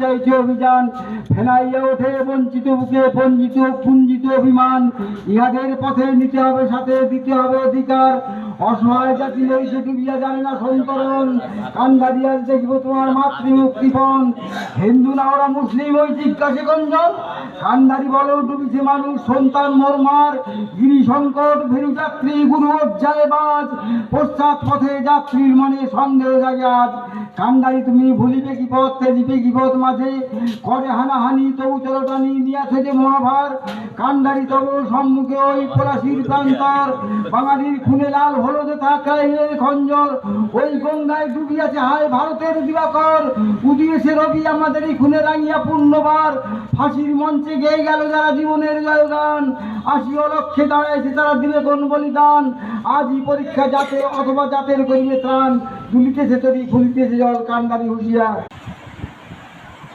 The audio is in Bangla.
চাইছে অভিযান ফেনাইয়া ওঠে বঞ্চিত বুকে বঞ্চিত পুঞ্জিত অভিমান ইহাদের পথে নিতে হবে সাথে দিতে হবে অধিকার অসহায় জাতি লইছে ডুবিয়া জানে না সন্তরণ কান্দারিয়ার দেখবো তোমার মাতৃমুক্তিপণ হিন্দু না ওরা মুসলিম ওই জিজ্ঞাসে গঞ্জন কান্দারি বলো ডুবিছে মানুষ সন্তান মর্মার গিরি সংকট ভীরু যাত্রী গুরু অধ্যায় বাজ পশ্চাৎ পথে যাত্রীর মনে সন্দেহ জাগে আজ কান্দারি তুমি ভুলিবে কি পথ তেজিবে কি পথ মাঝে করে হানাহানি তবু চলটানি নিয়াছে যে মহাভার কান্দারি তব সম্মুখে ওই পলাশির প্রান্তর বাঙালির খুনে লাল হলো যে থাকাইলের খঞ্জর ওই গঙ্গায় ডুবিয়াছে হায় ভারতের দিবাকর উদিয়েছে রবি আমাদের এই খুনে রাঙিয়া পূর্ণবার ফাঁসির মঞ্চে গেয়ে গেল যারা জীবনের জয়গান আসি অলক্ষে দাঁড়াইছে তারা দিবে কোন বলিদান আজই পরীক্ষা যাতে অথবা জাতের করিবে ত্রাণ দুলিতেছে তরি খুলিতেছে জল কান্দারি হুঁশিয়ার।